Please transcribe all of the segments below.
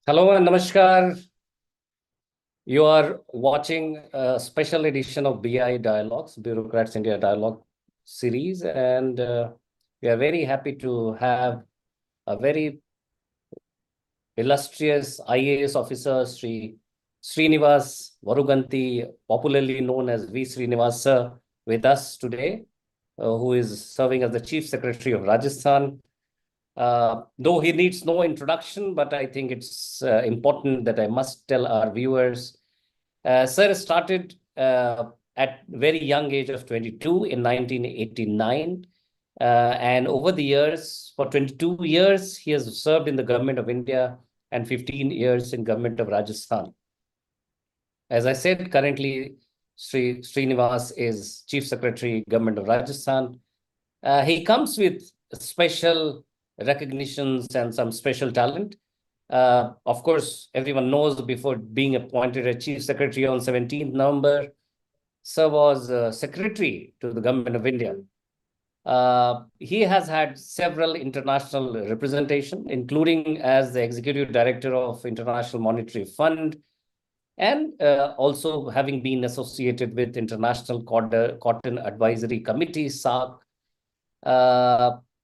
Hello and namaskar. You are watching a special edition of BI Dialogues, Bureaucrats India Dialogue series, and we are very happy to have a very illustrious IAS officer, Srinivas Varuganti, popularly known as V. Srinivas sir, with us today, who is serving as the Chief Secretary of Rajasthan. Though he needs no introduction, but I think it's important that I must tell our viewers. Sir started at very young age of 22 in 1989. And over the years, for 22 years, he has served in the government of India and 15 years in government of Rajasthan. As I said, currently, Srinivas is Chief Secretary, Government of Rajasthan. He comes with special recognitions and some special talent. Of course, everyone knows before being appointed as Chief Secretary on 17th November, Sir was Secretary to the Government of India. He has had several international representation, including as the Executive Director of International Monetary Fund, and also having been associated with International Cotton Advisory Committee, SARC.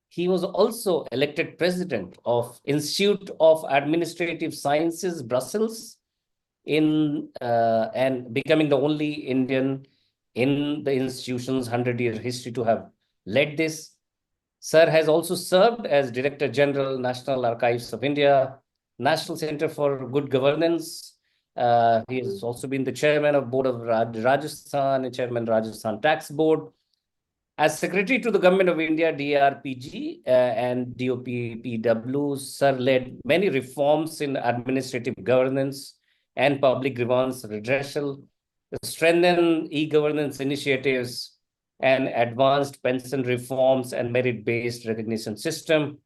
He was also elected president of Institute of Administrative Sciences, Brussels, and becoming the only Indian in the institution's 100-year history to have led this. Sir has also served as Director General, National Archives of India, National Center for Good Governance. He has also been the chairman of Board of Rajasthan and chairman Rajasthan Tax Board. As Secretary to the Government of India, DRPG and DOPPW, Sir led many reforms in administrative governance and public grievance redressal, strengthened e-governance initiatives, and advanced pension reforms and merit-based recognition system.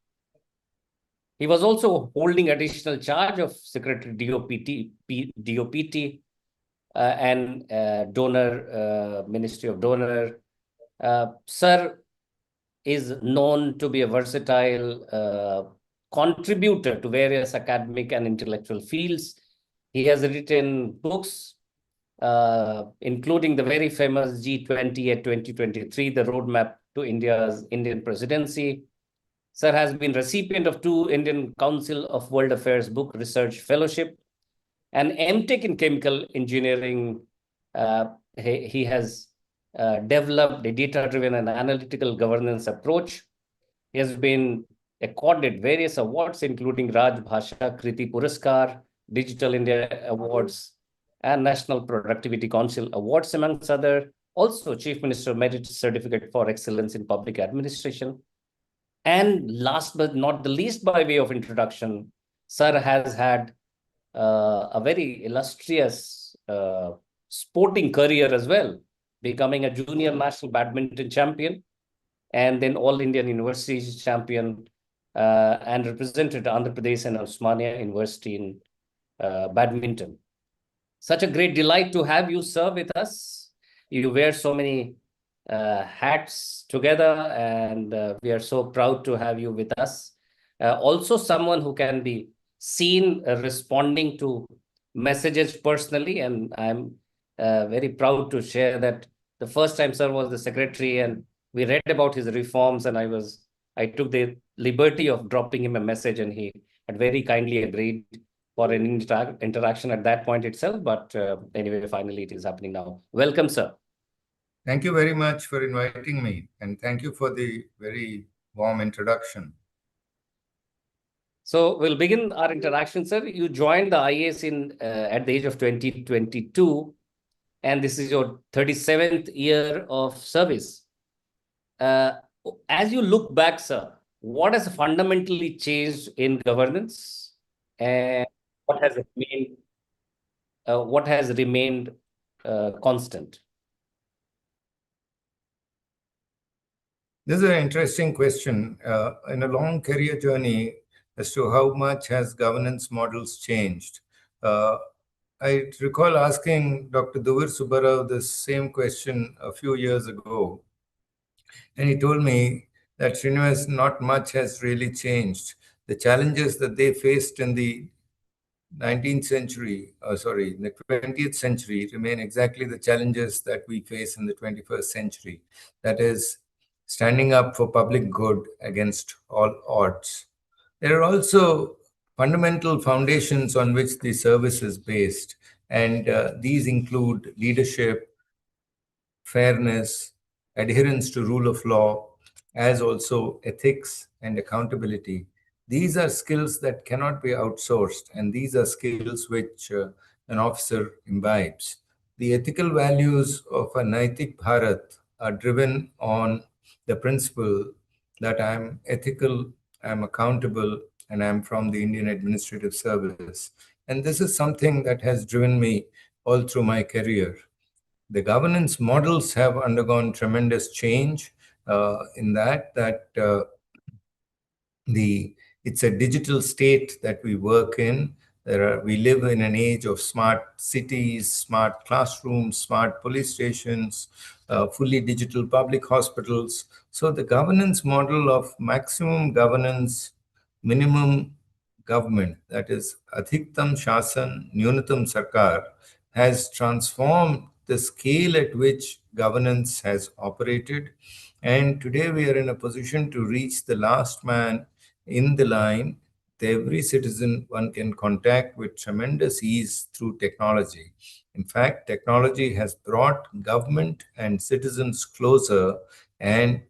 He was also holding additional charge of Secretary DOPT and donor, Ministry of Donor. Sir is known to be a versatile contributor to various academic and intellectual fields. He has written books, including the very famous G20 at 2023, the roadmap to Indian presidency. Sir has been recipient of 2 Indian Council of World Affairs Book Research Fellowship and MTech in Chemical Engineering. He has developed a data-driven and analytical governance approach. He has been accorded various awards, including Raj Bhasha Kriti Puraskar, Digital India Awards, and National Productivity Council Awards, amongst other. Also, Chief Minister Merit Certificate for Excellence in Public Administration. And last but not the least, by way of introduction, Sir has had a very illustrious sporting career as well, becoming a junior national badminton champion and then All Indian Universities champion, and represented Andhra Pradesh and Osmania University in badminton. Such a great delight to have you, sir, with us. You wear so many hats together, and we are so proud to have you with us. Also someone who can be seen responding to messages personally, and I'm very proud to share that the first time sir was the secretary and we read about his reforms, and I took the liberty of dropping him a message, and he had very kindly agreed for an interaction at that point itself. But anyway, finally it is happening now. Welcome, sir. Thank you very much for inviting me, and thank you for the very warm introduction. So we'll begin our interaction, sir. You joined the IAS at the age of 2022, and this is your 37th year of service. As you look back, sir, what has fundamentally changed in governance, and what has remained constant? This is an interesting question. In a long career journey as to how much has governance models changed. I recall asking Dr. Duvir Subbarao the same question a few years ago. And he told me that, Srinivas, not much has really changed. the challenges that they faced in the 19th century, in the 20th century remain exactly the challenges that we face in the 21st century. That is, standing up for public good against all odds. There are also fundamental foundations on which the service is based, and these include leadership, fairness, adherence to rule of law, as also ethics and accountability. These are skills that cannot be outsourced, and these are skills which an officer imbibes. The ethical values of a Naitik Bharat are driven on the principle that I am ethical, I am accountable, and I am from the Indian Administrative Service. And this is something that has driven me all through my career. The governance models have undergone tremendous change in that it's a digital state that we work in. We live in an age of smart cities, smart classrooms, smart police stations, fully digital public hospitals. So the governance model of maximum governance, minimum government, that is Adhiktam Shasan, Nyunatam Sarkar, has transformed the scale at which governance has operated. And today we are in a position to reach the last man in the line. Every citizen one can contact with tremendous ease through technology. In fact, technology has brought government and citizens closer and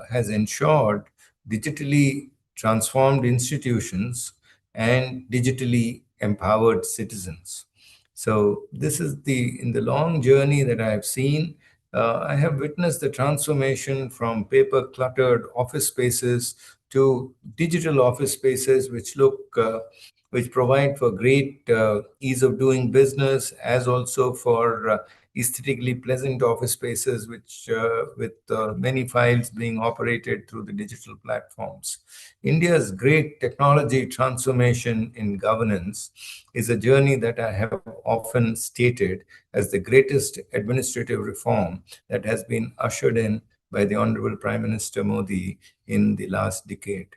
has ensured digitally transformed institutions and digitally empowered citizens. So this is in the long journey that I have seen. I have witnessed the transformation from paper cluttered office spaces to digital office spaces, which provide for great ease of doing business, as also for aesthetically pleasant office spaces, which with many files being operated through the digital platforms. India's great technology transformation in governance is a journey that I have often stated as the greatest administrative reform that has been ushered in by the Honorable Prime Minister Modi in the last decade.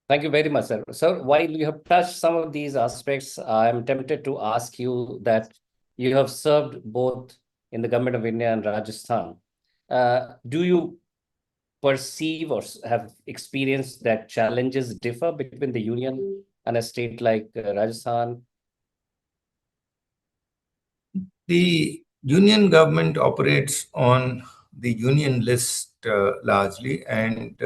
Thank you very much, sir. Sir, while you have touched some of these aspects, I am tempted to ask you that you have served both in the Government of India and Rajasthan. Do you perceive or have experienced that challenges differ between the union and a state like Rajasthan? The union government operates on the union list largely, and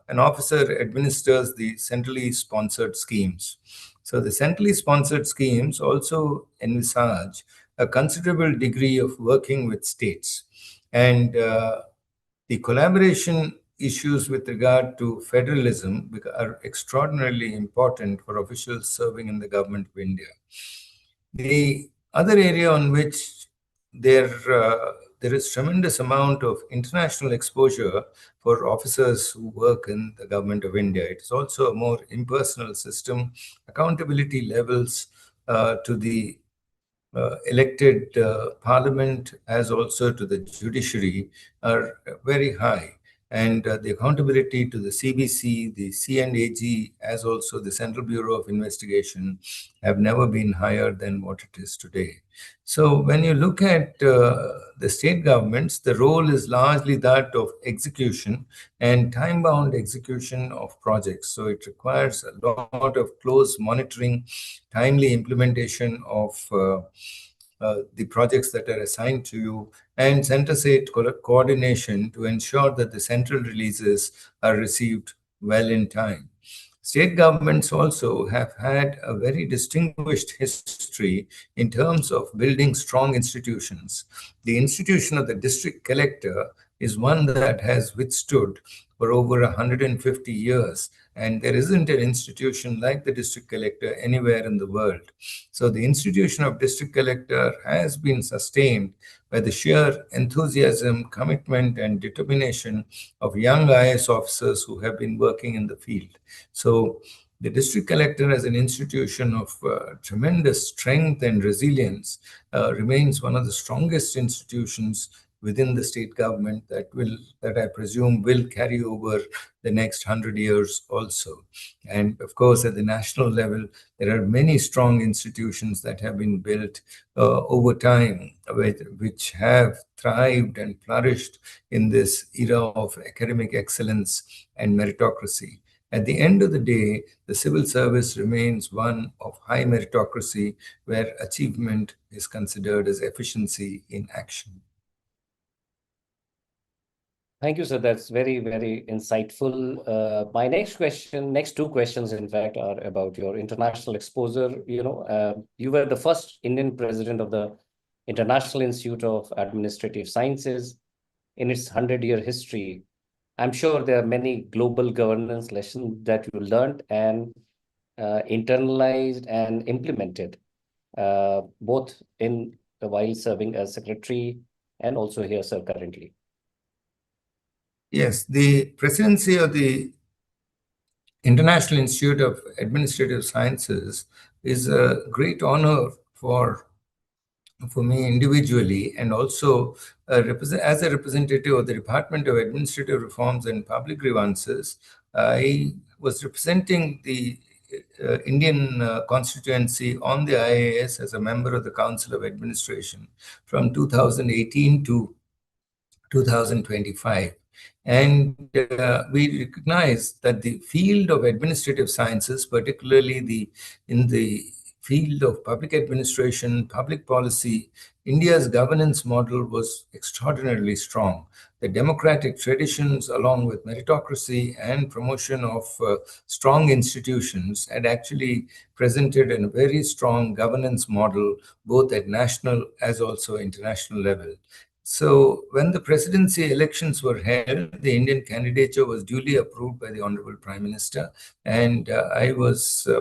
an officer administers the centrally sponsored schemes. So the centrally sponsored schemes also envisage a considerable degree of working with states. And the collaboration issues with regard to federalism are extraordinarily important for officials serving in the Government of India. The other area on which there is tremendous amount of international exposure for officers who work in the Government of India. It is also a more impersonal system. Accountability levels to the elected parliament as also to the judiciary are very high. And the accountability to the CBC, the C&AG, as also the Central Bureau of Investigation have never been higher than what it is today. So when you look at the state governments, the role is largely that of execution and time-bound execution of projects. So it requires a lot of close monitoring, timely implementation of the projects that are assigned to you, and center-state coordination to ensure that the central releases are received well in time. State governments also have had a very distinguished history in terms of building strong institutions. The institution of the district collector is one that has withstood for over 150 years, and there isn't an institution like the district collector anywhere in the world. So the institution of district collector has been sustained by the sheer enthusiasm, commitment, and determination of young IAS officers who have been working in the field. So the district collector as an institution of tremendous strength and resilience remains one of the strongest institutions within the state government that I presume will carry over the next 100 years also. And of course, at the national level, there are many strong institutions that have been built over time, which have thrived and flourished in this era of academic excellence and meritocracy. At the end of the day, the civil service remains one of high meritocracy, where achievement is considered as efficiency in action. Thank you, sir. That's very, very insightful. My next two questions, in fact, are about your international exposure. You were the first Indian president of the International Institute of Administrative Sciences in its 100-year history. I'm sure there are many global governance lessons that you learned and internalized and implemented, both while serving as secretary and also here, sir, currently. Yes, the presidency of the International Institute of Administrative Sciences is a great honor for me individually, and also as a representative of the Department of Administrative Reforms and Public Grievances. I was representing the Indian constituency on the IAS as a member of the Council of Administration from 2018 to 2025. And we recognize that the field of administrative sciences, particularly in the field of public administration, public policy, India's governance model was extraordinarily strong. The democratic traditions, along with meritocracy and promotion of strong institutions, had actually presented a very strong governance model, both at national as also international level. So when the presidency elections were held, the Indian candidature was duly approved by the Honorable Prime Minister, and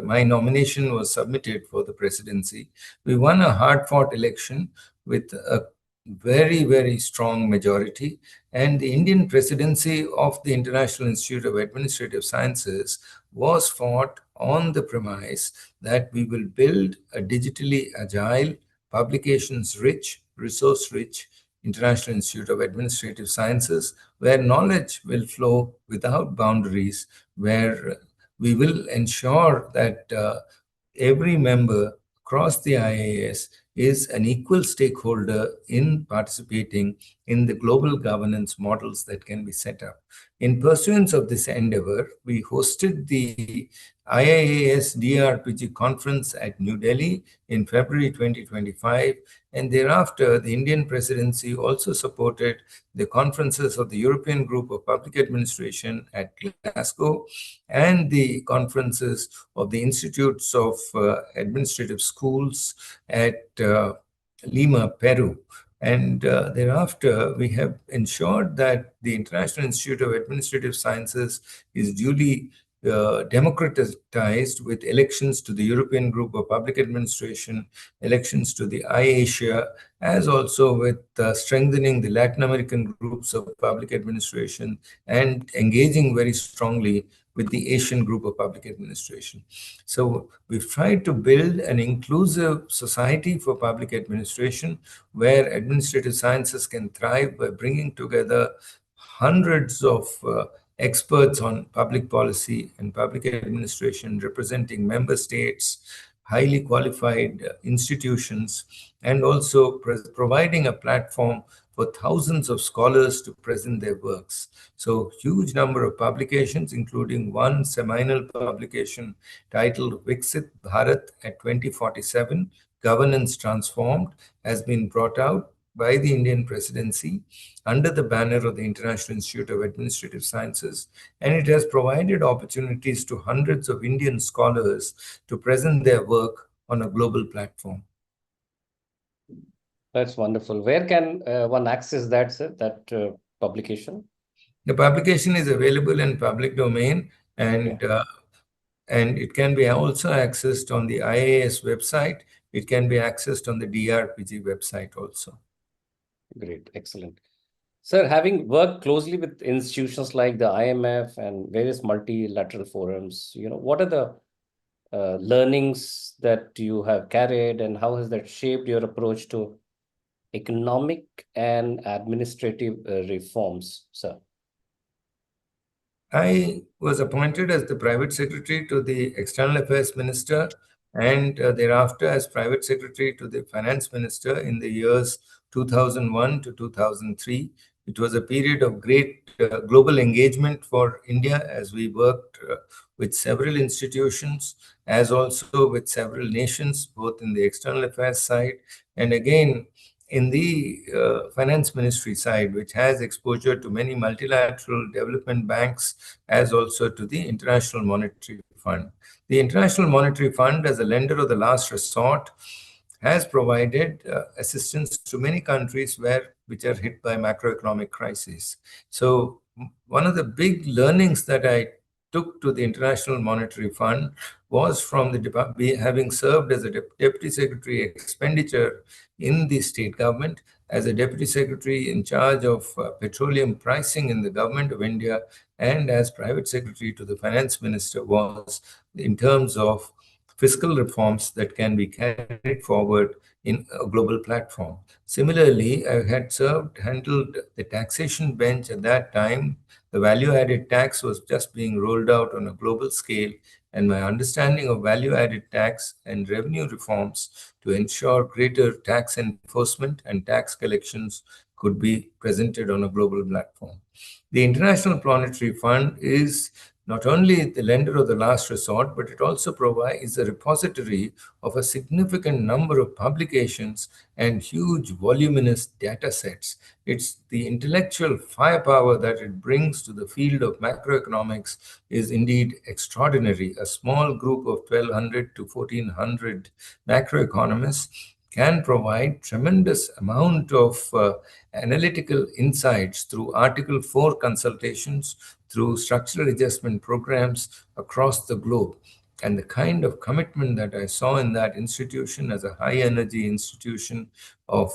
my nomination was submitted for the presidency. We won a hard-fought election with a very, very strong majority, and the Indian presidency of the International Institute of Administrative Sciences was fought on the premise that we will build a digitally agile, publications-rich, resource-rich International Institute of Administrative Sciences, where knowledge will flow without boundaries, where we will ensure that every member across the IAS is an equal stakeholder in participating in the global governance models that can be set up. In pursuance of this endeavor, we hosted the IAS DRPG conference at New Delhi in February 2025, and thereafter the Indian presidency also supported the conferences of the European Group of Public Administration at Glasgow and the conferences of the Institutes of Administrative Schools at Lima, Peru. And thereafter, we have ensured that the International Institute of Administrative Sciences is duly democratized with elections to the European Group of Public Administration, elections to the IASIA, as also with strengthening the Latin American groups of public administration and engaging very strongly with the Asian Group of Public Administration. So we've tried to build an inclusive society for public administration where administrative sciences can thrive by bringing together hundreds of experts on public policy and public administration representing member states, highly qualified institutions, and also providing a platform for thousands of scholars to present their works. So huge number of publications, including one seminal publication titled Vixit Bharat at 2047, Governance Transformed, has been brought out by the Indian presidency under the banner of the International Institute of Administrative Sciences, and it has provided opportunities to hundreds of Indian scholars to present their work on a global platform. That's wonderful. Where can one access that, sir, that publication? The publication is available in public domain, and it can be also accessed on the IAS website. It can be accessed on the DRPG website also. Great, excellent. Sir, having worked closely with institutions like the IMF and various multilateral forums, what are the learnings that you have carried, and how has that shaped your approach to economic and administrative reforms, sir? I was appointed as the private secretary to the External Affairs Minister and thereafter as private secretary to the finance minister in the years 2001 to 2003. It was a period of great global engagement for India as we worked with several institutions, as also with several nations, both in the external affairs side and again in the finance ministry side, which has exposure to many multilateral development banks, as also to the International Monetary Fund. The International Monetary Fund, as a lender of the last resort, has provided assistance to many countries which are hit by macroeconomic crises. So one of the big learnings that I took to the International Monetary Fund was from having served as a deputy secretary expenditure in the state government, as a deputy secretary in charge of petroleum pricing in the government of India, and as private secretary to the finance minister, was in terms of fiscal reforms that can be carried forward in a global platform. Similarly, I had handled the taxation bench at that time. The value-added tax was just being rolled out on a global scale, and my understanding of value-added tax and revenue reforms to ensure greater tax enforcement and tax collections could be presented on a global platform. The International Monetary Fund is not only the lender of the last resort, but it also provides a repository of a significant number of publications and huge voluminous data sets. It's the intellectual firepower that it brings to the field of macroeconomics is indeed extraordinary. A small group of 1,200 to 1,400 macroeconomists can provide tremendous amount of analytical insights through Article 4 consultations, through structural adjustment programs across the globe. And the kind of commitment that I saw in that institution as a high-energy institution of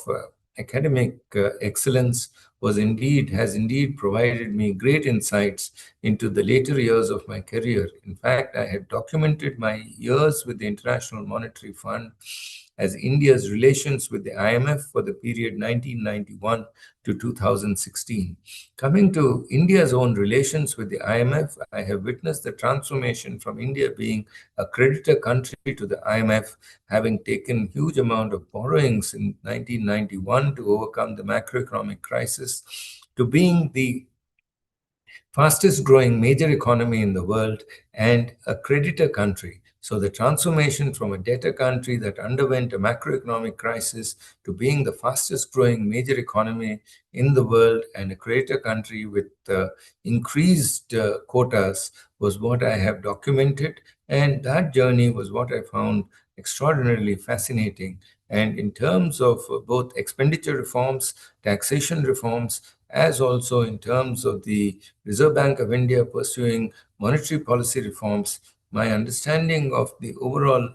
academic excellence has indeed provided me great insights into the later years of my career. In fact, I had documented my years with the International Monetary Fund as India's relations with the IMF for the period 1991 to 2016. Coming to India's own relations with the IMF, I have witnessed the transformation from India being a creditor country to the IMF, having taken huge amount of borrowings in 1991 to overcome the macroeconomic crisis, to being the fastest growing major economy in the world and a creditor country. So the transformation from a debtor country that underwent a macroeconomic crisis to being the fastest growing major economy in the world and a creditor country with increased quotas was what I have documented. And that journey was what I found extraordinarily fascinating. And in terms of both expenditure reforms, taxation reforms, as also in terms of the Reserve Bank of India pursuing monetary policy reforms, my understanding of the overall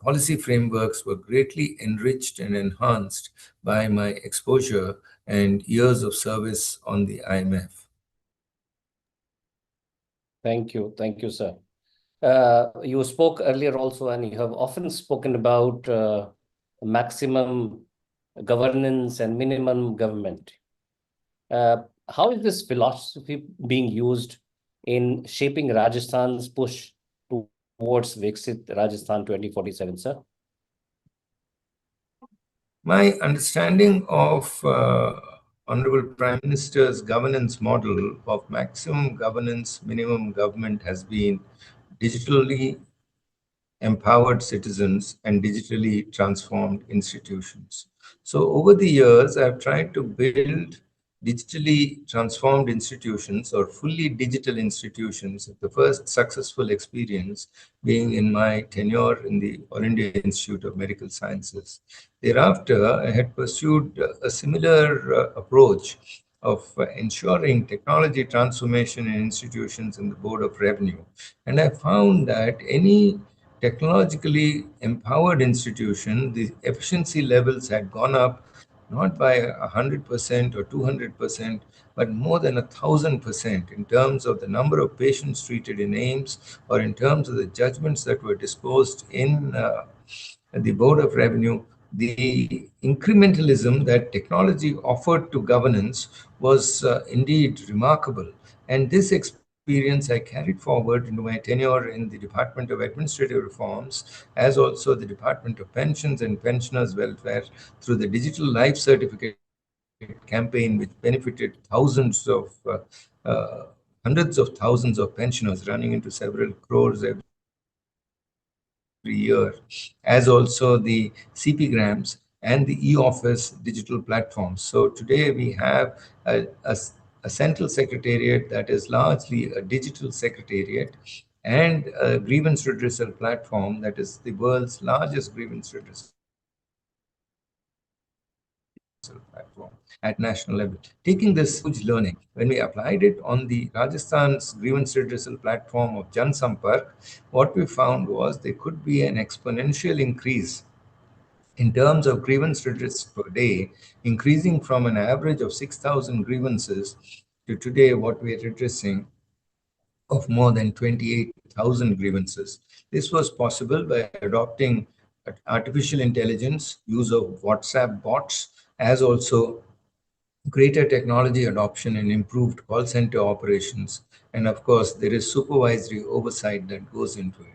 policy frameworks were greatly enriched and enhanced by my exposure and years of service on the IMF. Thank you, sir. You spoke earlier also, and you have often spoken about maximum governance and minimum government. How is this philosophy being used in shaping Rajasthan's push towards Viksit Rajasthan 2047, sir? My understanding of Honorable Prime Minister's governance model of maximum governance, minimum government has been digitally empowered citizens and digitally transformed institutions. So over the years, I've tried to build digitally transformed institutions or fully digital institutions. The first successful experience being in my tenure in the All India Institute of Medical Sciences. Thereafter, I had pursued a similar approach of ensuring technology transformation in institutions in the Board of Revenue. And I found that any technologically empowered institution, the efficiency levels had gone up not by 100% or 200%, but more than 1,000% in terms of the number of patients treated in AIMS or in terms of the judgments that were disposed in the Board of Revenue the incrementalism that technology offered to governance was indeed remarkable. And this experience I carried forward into my tenure in the Department of Administrative Reforms, as also the Department of Pensions and Pensioners' Welfare, through the Digital Life Certificate campaign, which benefited hundreds of thousands of pensioners, running into several crores every year, as also the CP Grams and the e-office digital platforms. So today we have a central secretariat that is largely a digital secretariat, and a grievance redressal platform that is the world's largest grievance redressal platform at national level. Taking this huge learning, when we applied it on the Rajasthan's grievance redressal platform of Jan Sampark, what we found was there could be an exponential increase in terms of grievance redress per day, increasing from an average of 6,000 grievances to today what we are redressing of more than 28,000 grievances. This was possible by adopting artificial intelligence, use of WhatsApp bots, as also greater technology adoption and improved call center operations. And of course, there is supervisory oversight that goes into it.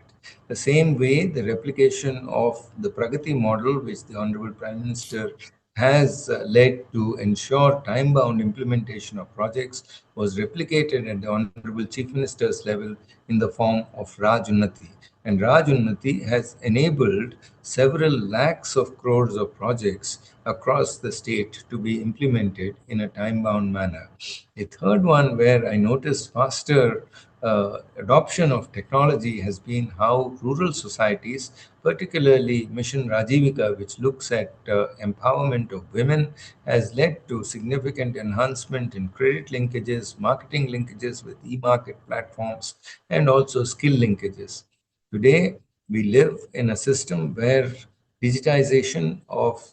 The same way, the replication of the Pragati model, which the Honorable Prime Minister has led to ensure time-bound implementation of projects, was replicated at the Honorable Chief Minister's level in the form of Raj Unnati. And Raj Unnati has enabled several lakhs of crores of projects across the state to be implemented in a time-bound manner. A third one where I noticed faster adoption of technology has been how rural societies, particularly Mission Rajivika, which looks at empowerment of women, has led to significant enhancement in credit linkages, marketing linkages with e-market platforms, and also skill linkages. Today, we live in a system where digitization of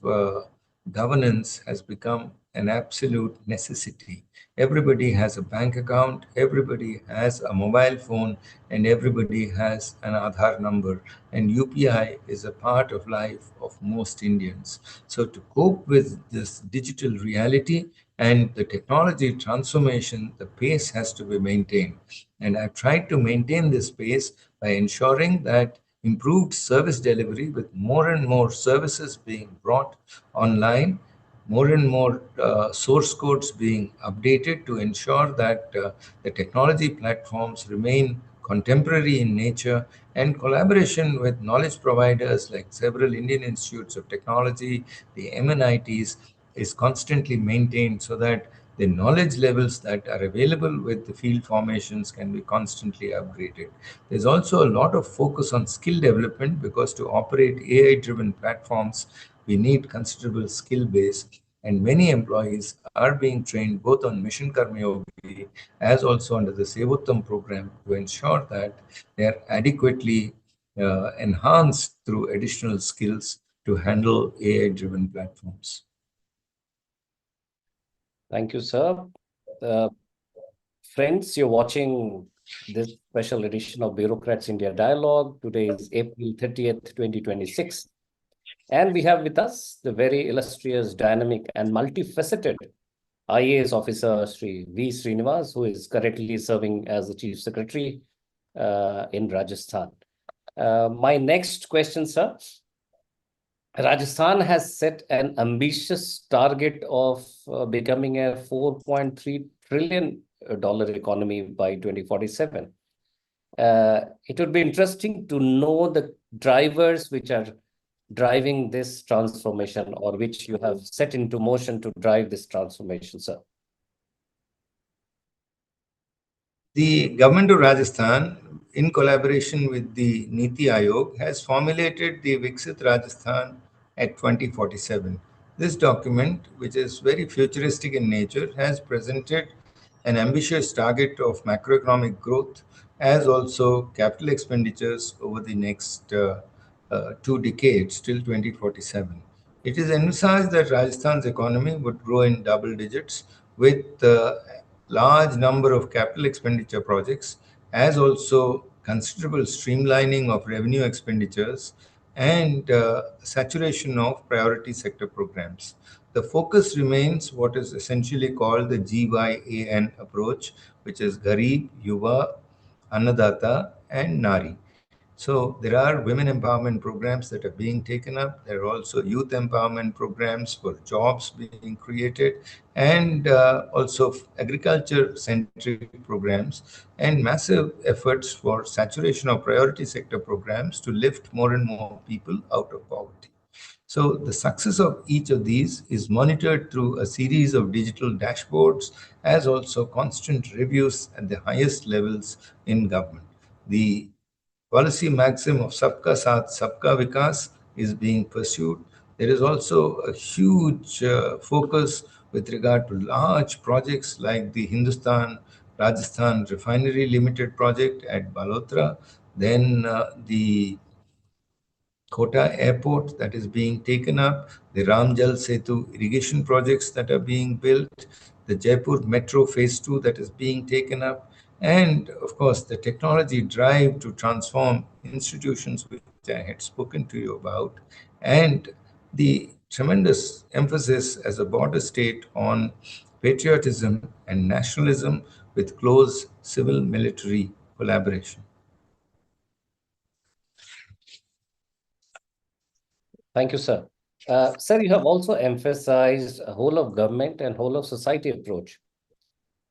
governance has become an absolute necessity. Everybody has a bank account, everybody has a mobile phone, and everybody has an Aadhaar number. And UPI is a part of life of most Indians. So to cope with this digital reality and the technology transformation, the pace has to be maintained. And I've tried to maintain this pace by ensuring that improved service delivery with more and more services being brought online, more and more source codes being updated to ensure that the technology platforms remain contemporary in nature, and collaboration with knowledge providers like several Indian institutes of technology, the MNITs, is constantly maintained so that the knowledge levels that are available with the field formations can be constantly upgraded. There's also a lot of focus on skill development because to operate AI-driven platforms, we need considerable skill base, and many employees are being trained both on Mission Karmayogi as also under the Sevottam program to ensure that they are adequately enhanced through additional skills to handle AI-driven platforms. Thank you, sir. Friends, you're watching this special edition of Bureaucrats India Dialogue. Today is April 30th, 2026. And we have with us the very illustrious, dynamic, and multifaceted IAS officer, Sri V. Srinivas, who is currently serving as the Chief Secretary in Rajasthan. My next question, sir. Rajasthan has set an ambitious target of becoming a $4.3 trillion economy by 2047. It would be interesting to know the drivers which are driving this transformation, or which you have set into motion to drive this transformation, sir. The government of Rajasthan, in collaboration with the Niti Aayog, has formulated the Vixit Rajasthan at 2047. This document, which is very futuristic in nature, has presented an ambitious target of macroeconomic growth as also capital expenditures over the next 2 decades till 2047. It is envisaged that Rajasthan's economy would grow in double digits with large number of capital expenditure projects, as also considerable streamlining of revenue expenditures and saturation of priority sector programs. The focus remains what is essentially called the GYAN approach, which is Garib, Yuva, Annadata, and Nari. So there are women empowerment programs that are being taken up. There are also youth empowerment programs for jobs being created, and also agriculture-centric programs, and massive efforts for saturation of priority sector programs to lift more and more people out of poverty. So the success of each of these is monitored through a series of digital dashboards, as also constant reviews at the highest levels in government. The policy maxim of Sabka Saath, Sabka Vikas is being pursued. There is also a huge focus with regard to large projects like the Hindustan Rajasthan Refinery Limited project at Balotra, then the Kota Airport that is being taken up, the Ramjal Setu irrigation projects that are being built, the Jaipur Metro Phase 2 that is being taken up, and of course the technology drive to transform institutions which I had spoken to you about, and the tremendous emphasis as a border state on patriotism and nationalism with close civil-military collaboration. Thank you, sir. Sir, you have also emphasized a whole of government and whole of society approach.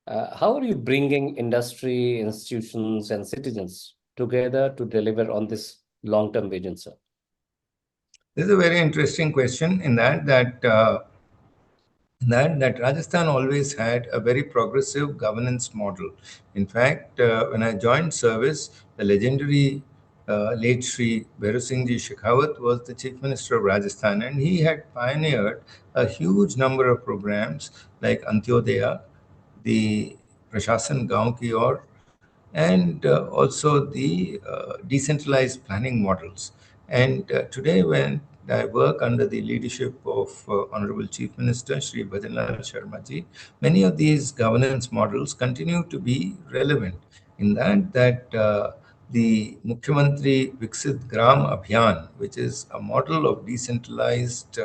How are you bringing industry, institutions, and citizens together to deliver on this long-term vision, sir? This is a very interesting question in that Rajasthan always had a very progressive governance model. In fact, when I joined service, the legendary late Shri Bhairu Singh Ji Shekhawat was the Chief Minister of Rajasthan, and he had pioneered a huge number of programs like Antyodaya, the Prashasan Gaon Ki Aur, and also the decentralized planning models. And today, when I work under the leadership of Honorable Chief Minister Shri Bhajanlal Sharma ji, many of these governance models continue to be relevant in that the Mukhyamantri Viksit Gram Abhiyan, which is a model of decentralized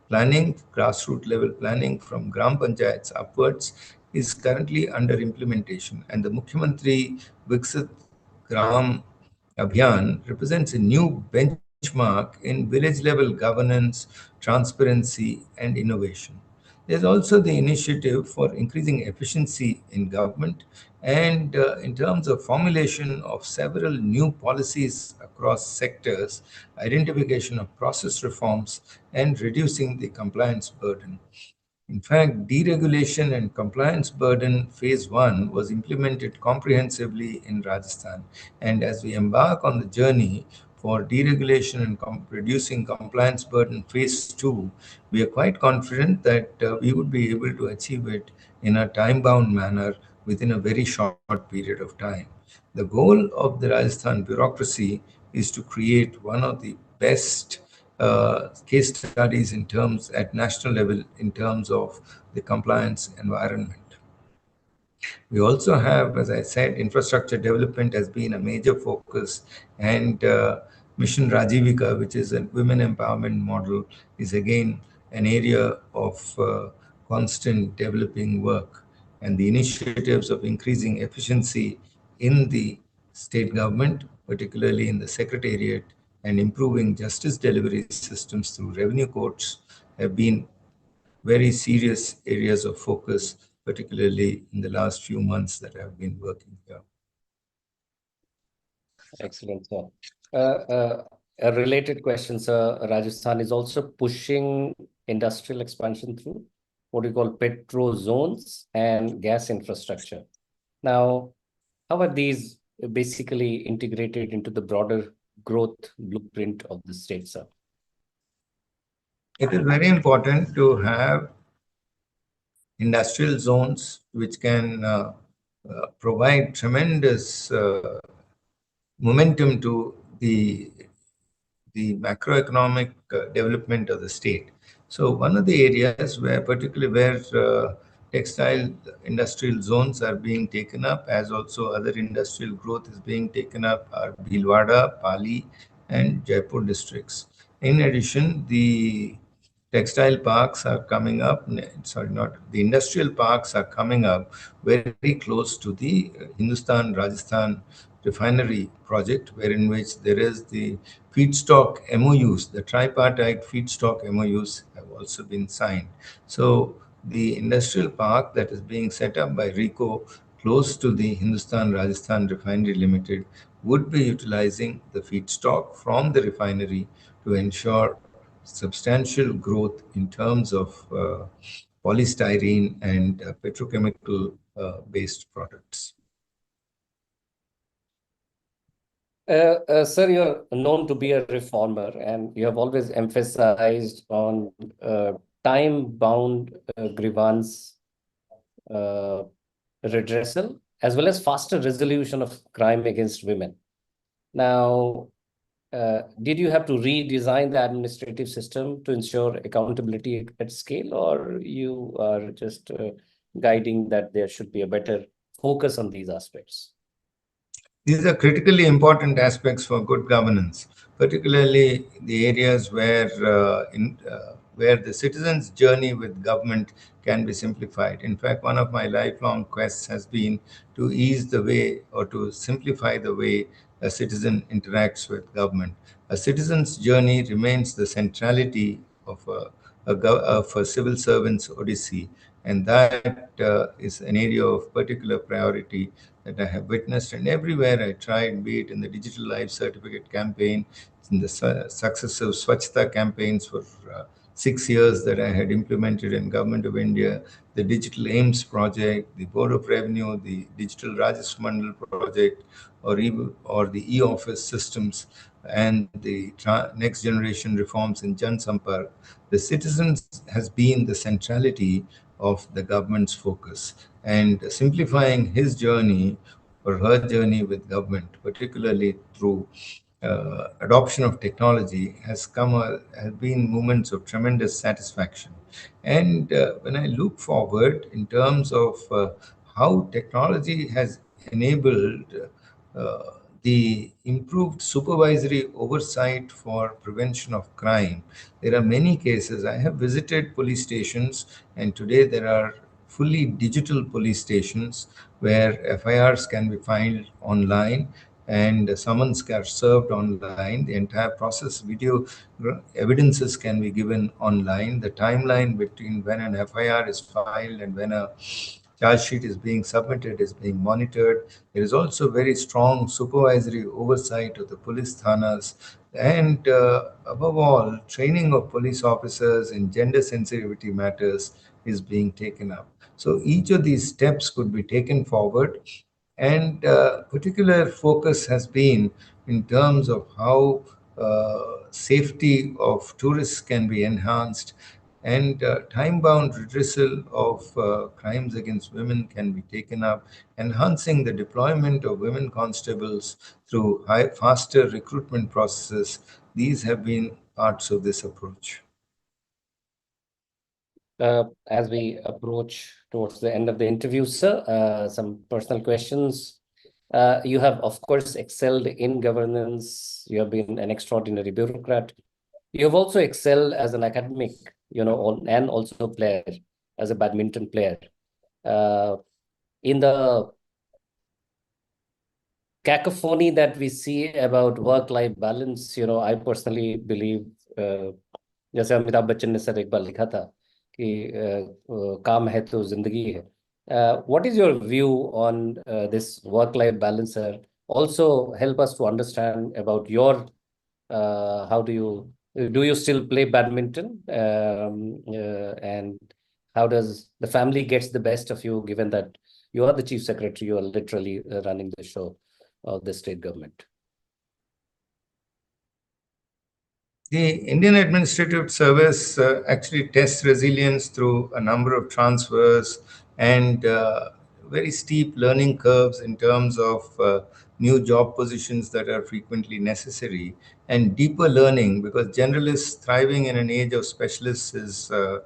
planning, grassroots level planning from Gram Panchayats upwards, is currently under implementation. And the Mukhyamantri Viksit Gram Abhiyan represents a new benchmark in village level governance, transparency, and innovation. There's also the initiative for increasing efficiency in government, and in terms of formulation of several new policies across sectors, identification of process reforms, and reducing the compliance burden. In fact, deregulation and compliance burden phase 1 was implemented comprehensively in Rajasthan. And as we embark on the journey for deregulation and reducing compliance burden phase 2, we are quite confident that we would be able to achieve it in a time-bound manner within a very short period of time. The goal of the Rajasthan bureaucracy is to create one of the best case studies in terms at national level in terms of the compliance environment. We also have, as I said, infrastructure development has been a major focus, and Mission Rajivika, which is a women empowerment model, is again an area of constant developing work. And the initiatives of increasing efficiency in the state government, particularly in the secretariat, and improving justice delivery systems through revenue courts have been very serious areas of focus, particularly in the last few months that I've been working here. Excellent, sir. A related question, sir. Rajasthan is also pushing industrial expansion through what we call petrozones and gas infrastructure. Now, how are these basically integrated into the broader growth blueprint of the state, sir? It is very important to have industrial zones which can provide tremendous momentum to the macroeconomic development of the state. So one of the areas where particularly where textile industrial zones are being taken up, as also other industrial growth is being taken up, are Bhilwara, Pali, and Jaipur districts. In addition, the textile parks are coming up, sorry, not the industrial parks are coming up very close to the Hindustan Rajasthan refinery project, wherein which there is the feedstock MOUs, the tripartite feedstock MOUs have also been signed. So the industrial park that is being set up by RICO close to the Hindustan Rajasthan Refinery Limited would be utilizing the feedstock from the refinery to ensure substantial growth in terms of polystyrene and petrochemical based products. Sir, you're known to be a reformer, and you have always emphasized on time-bound grievance redressal, as well as faster resolution of crime against women. Now, did you have to redesign the administrative system to ensure accountability at scale, or you are just guiding that there should be a better focus on these aspects? These are critically important aspects for good governance, particularly the areas where the citizen's journey with government can be simplified. In fact, one of my lifelong quests has been to ease the way or to simplify the way a citizen interacts with government. A citizen's journey remains the centrality of a civil servant's odyssey, and that is an area of particular priority that I have witnessed. And everywhere I tried, be it in the Digital Life Certificate campaign, in the successive Swachhta campaigns for 6 years that I had implemented in Government of India, the Digital AIMS project, the Board of Revenue, the Digital Rajasthan project, or the e-office systems, and the next generation reforms in Jan Sampark, the citizens has been the centrality of the government's focus. And simplifying his journey or her journey with government, particularly through adoption of technology, has been moments of tremendous satisfaction. And when I look forward in terms of how technology has enabled uh, the improved supervisory oversight for prevention of crime, there are many cases. I have visited police stations, and today there are fully digital police stations where FIRs can be filed online and summons are served online. The entire process video evidences can be given online. The timeline between when an FIR is filed and when a charge sheet is being submitted is being monitored. There is also very strong supervisory oversight of the police thanas, and above all, training of police officers in gender sensitivity matters is being taken up. So each of these steps could be taken forward, and particular focus has been in terms of how safety of tourists can be enhanced, and time-bound redressal of crimes against women can be taken up, enhancing the deployment of women constables through faster recruitment processes. These have been parts of this approach. As we approach towards the end of the interview, sir, some personal questions. You have, of course, excelled in governance. You have been an extraordinary bureaucrat. You have also excelled as an academic, and also player, as a badminton player. In the cacophony that we see about work-life balance, I personally believe, जैसे अमिताभ बच्चन ने sir एक बार लिखा था कि काम है तो जिंदगी है. What is your view on this work-life balance, sir? Also help us to understand about your how do you still play badminton, and how does the family gets the best of you, given that you are the chief secretary, you are literally running the show of the state government? The Indian Administrative Service actually tests resilience through a number of transfers and very steep learning curves in terms of new job positions that are frequently necessary, and deeper learning, because generalists thriving in an age of specialists is a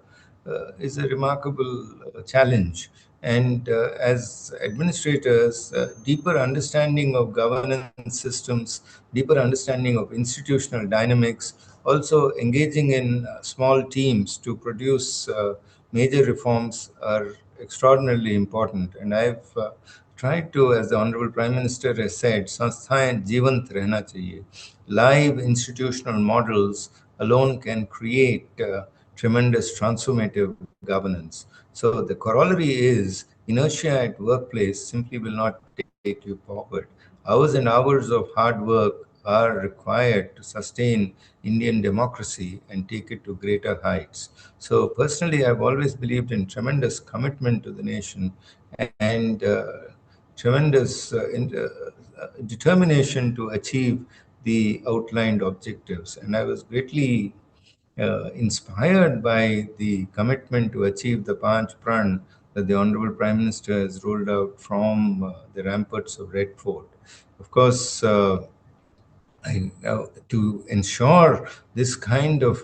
remarkable challenge. And as administrators, deeper understanding of governance systems, deeper understanding of institutional dynamics, also engaging in small teams to produce major reforms are extraordinarily important. And I've tried to, as the Honorable Prime Minister has said, Sansthaen Jivant Rehna Chahiye. Live institutional models alone can create tremendous transformative governance. So the corollary is inertia at workplace simply will not take you forward. Hours and hours of hard work are required to sustain Indian democracy and take it to greater heights. So personally, I've always believed in tremendous commitment to the nation and tremendous determination to achieve the outlined objectives. And I was greatly inspired by the commitment to achieve the Panch Pran that the Honorable Prime Minister has rolled out from the ramparts of Red Fort. Of course, to ensure this kind of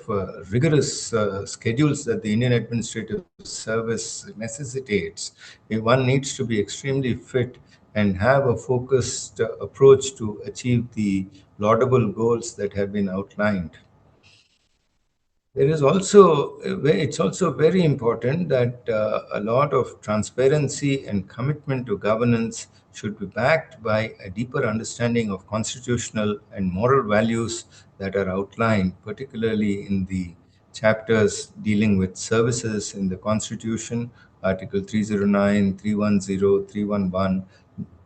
rigorous schedules that the Indian Administrative Service necessitates, one needs to be extremely fit and have a focused approach to achieve the laudable goals that have been outlined. There is also, it's also very important that a lot of transparency and commitment to governance should be backed by a deeper understanding of constitutional and moral values that are outlined, particularly in the chapters dealing with services in the Constitution, Article 309, 310, 311.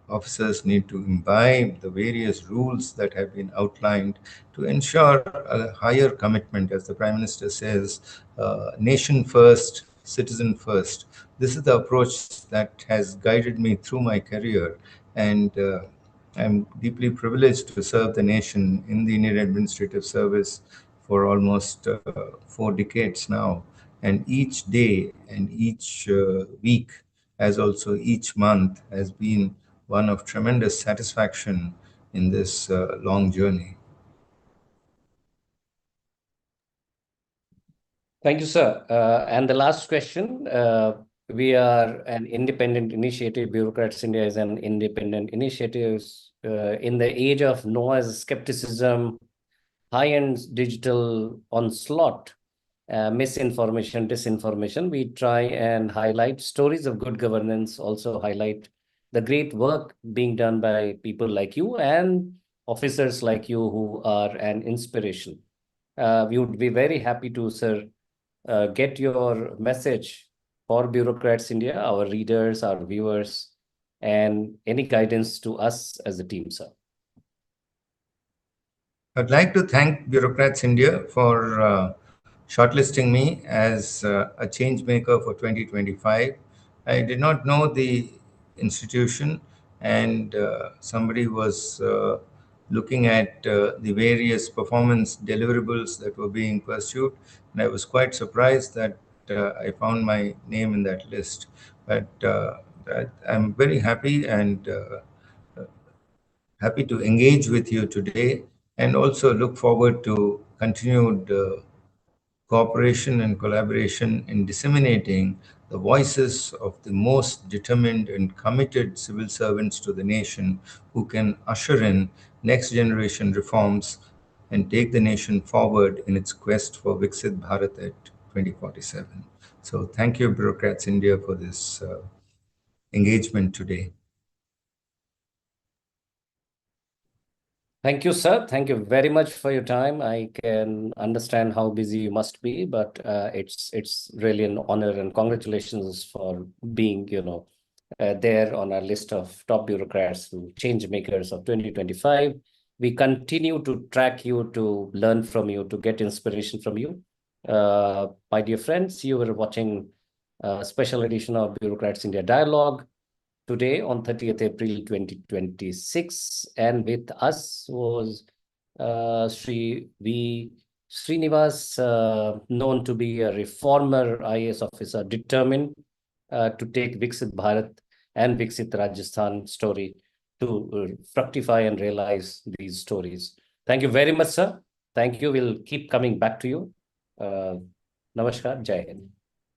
Officers need to imbibe the various rules that have been outlined to ensure a higher commitment, as the Prime Minister says, nation first, citizen first. This is the approach that has guided me through my career, and I'm deeply privileged to serve the nation in the Indian Administrative Service for almost 4 decades now. And each day and each week, as also each month, has been one of tremendous satisfaction in this long journey. Thank you, sir. And the last question, we are an independent initiative. Bureaucrats India is an independent initiative. In the age of Noah's skepticism, high-end digital onslaught, misinformation, disinformation, we try and highlight stories of good governance, also highlight the great work being done by people like you and officers like you who are an inspiration. We would be very happy to, sir, get your message for Bureaucrats India, our readers, our viewers, and any guidance to us as a team, sir. I'd like to thank Bureaucrats India for shortlisting me as a change maker for 2025. I did not know the institution, and somebody was looking at the various performance deliverables that were being pursued, and I was quite surprised that I found my name in that list. But I'm very happy and happy to engage with you today, and also look forward to continued cooperation and collaboration in disseminating the voices of the most determined and committed civil servants to the nation who can usher in next generation reforms and take the nation forward in its quest for Viksit Bharat at 2047. So thank you, Bureaucrats India, for this engagement today. Thank you, sir. Thank you very much for your time. I can understand how busy you must be, but it's really an honor, and congratulations for being, there on our list of top bureaucrats who change makers of 2025. We continue to track you, to learn from you, to get inspiration from you. My dear friends, you were watching a special edition of Bureaucrats India Dialogue today on 30th April 2026, and with us was Srinivas, known to be a reformer IAS officer, determined to take Viksit Bharat and Viksit Rajasthan story to fructify and realize these stories. Thank you very much, sir. Thank you. We'll keep coming back to you. Namaskar. Jai Hind.